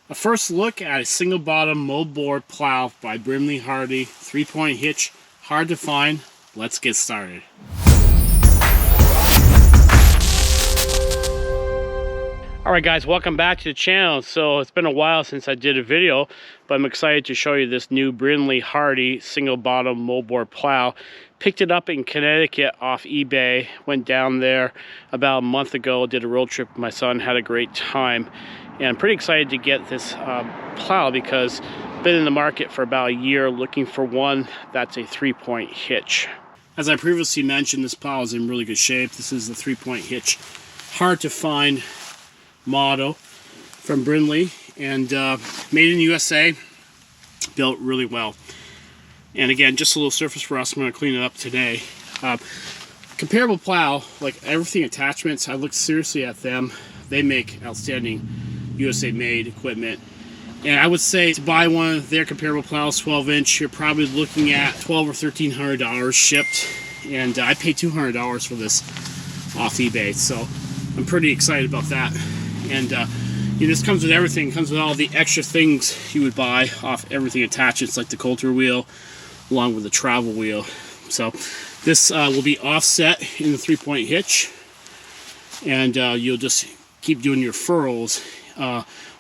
A first look at a single bottom moldboard plow by Brinly-Hardy, 3-point hitch, hard to find. Let's get started. Alright guys, welcome back to the channel. So it's been a while since I did a video, but I'm excited to show you this new Brinly-Hardy single bottom moldboard plow. Picked it up in Connecticut off eBay, went down there about a month ago, did a road trip with my son, had a great time. And I'm pretty excited to get this plow because I've been in the market for about a year looking for one that's a 3-point hitch. As I previously mentioned, this plow is in really good shape. This is the 3-point hitch, hard to find model from Brinly, and made in USA, built really well. And again, just a little surface rust. I'm going to clean it up today. Comparable plow, like everything attachments, I looked seriously at them. They make outstanding USA made equipment, and I would say to buy one of their comparable plows, 12-inch, you're probably looking at $1,200 or $1,300 shipped, and I paid $200 for this off eBay, so I'm pretty excited about that. And this comes with everything. It comes with all the extra things you would buy off everything attachments, like the coulter wheel along with the travel wheel. So this will be offset in the 3-point hitch, and you'll just keep doing your furrows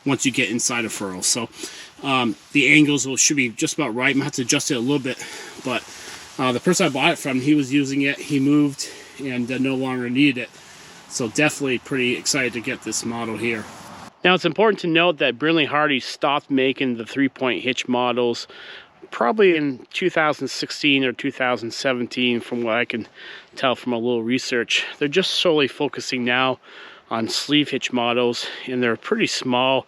once you get inside a furrow. So the angles should be just about right. I'm gonna have to adjust it a little bit, but the person I bought it from, he was using it, he moved and no longer needed it. So definitely pretty excited to get this model here. Now it's important to note that Brinly-Hardy stopped making the 3-point hitch models probably in 2016 or 2017, from what I can tell from a little research. They're just solely focusing now on sleeve hitch models, and they're pretty small.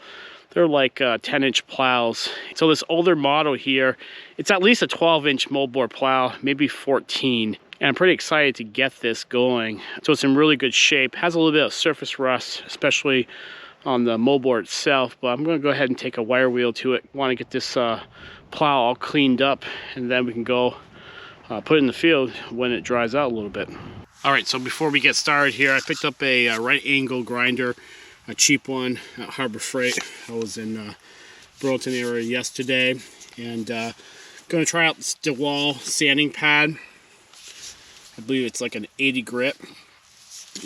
They're like 10-inch plows. So this older model here, it's at least a 12-inch moldboard plow, maybe 14. And I'm pretty excited to get this going. So it's in really good shape. Has a little bit of surface rust, especially on the moldboard itself, but I'm gonna go ahead and take a wire wheel to it. Want to get this plow all cleaned up, and then we can go put it in the field when it dries out a little bit. All right, so before we get started here, I picked up a right angle grinder, a cheap one at Harbor Freight. I was in Burlington area yesterday, and gonna try out this DeWalt sanding pad. I believe it's like an 80 grit,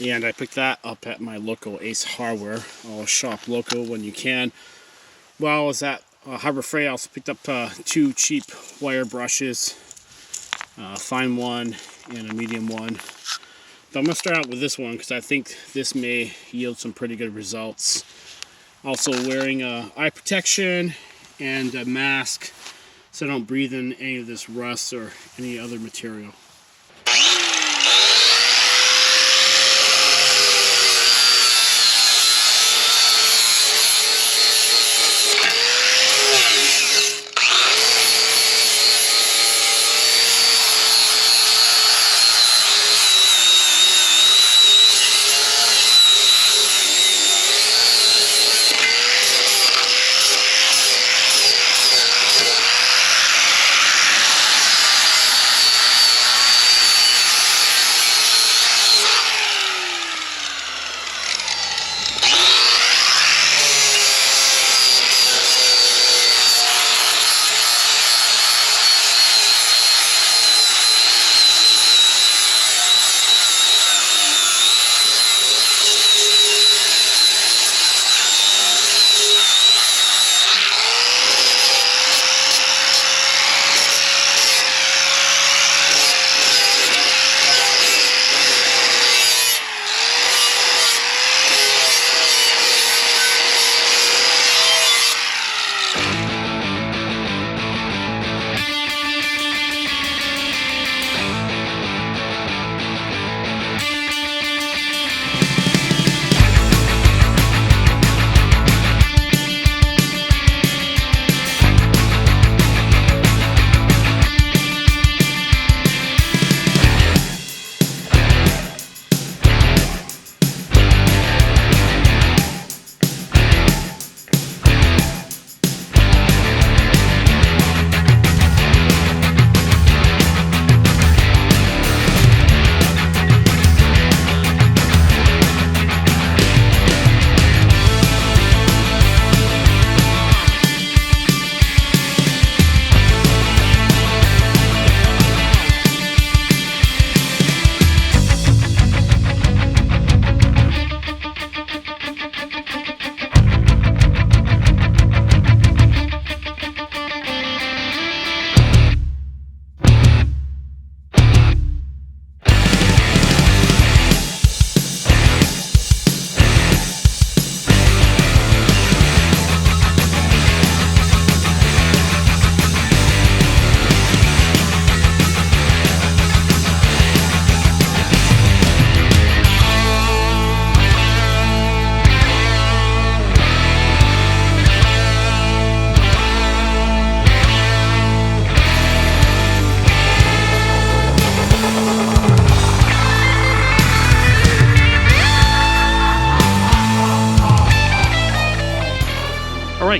and I picked that up at my local Ace Hardware. I'll shop local when you can. While I was at Harbor Freight, I also picked up 2 cheap wire brushes, a fine one and a medium one. But I'm going to start out with this one because I think this may yield some pretty good results. Also wearing eye protection and a mask so I don't breathe in any of this rust or any other material.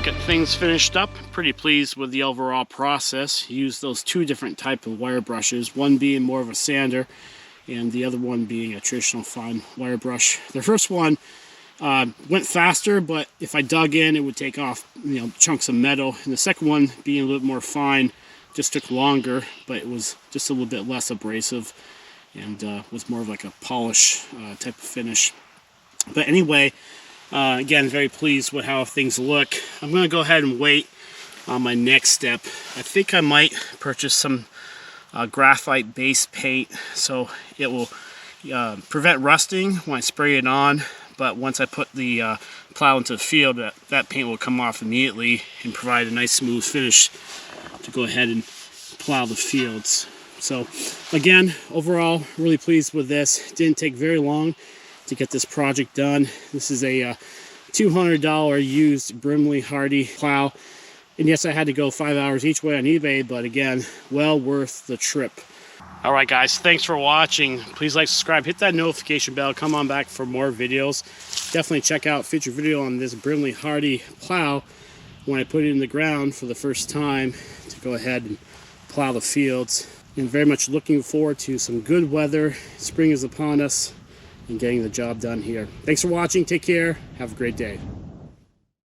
get things finished up. Pretty pleased with the overall process. Used those two different type of wire brushes, one being more of a sander and the other one being a traditional fine wire brush. The first one went faster, but if I dug in, it would take off, you know, chunks of metal. And the second one, being a little bit more fine, just took longer, but it was just a little bit less abrasive and was more of like a polish type of finish. But anyway, again, very pleased with how things look. I'm going to go ahead and wait on my next step. I think I might purchase some graphite base paint so it will prevent rusting when I spray it on. But once I put the plow into the field, that paint will come off immediately and provide a nice smooth finish to go ahead and plow the fields. So again, overall, really pleased with this. It didn't take very long to get this project done. This is a $200 used Brinly-Hardy plow. And yes, I had to go 5 hours each way on eBay, but again, well worth the trip. All right, guys, thanks for watching. Please like, subscribe, hit that notification bell. Come on back for more videos. Definitely check out future video on this Brinly-Hardy plow when I put it in the ground for the first time to go ahead and plow the fields. And very much looking forward to some good weather. Spring is upon us and getting the job done here. Thanks for watching. Take care. Have a great day.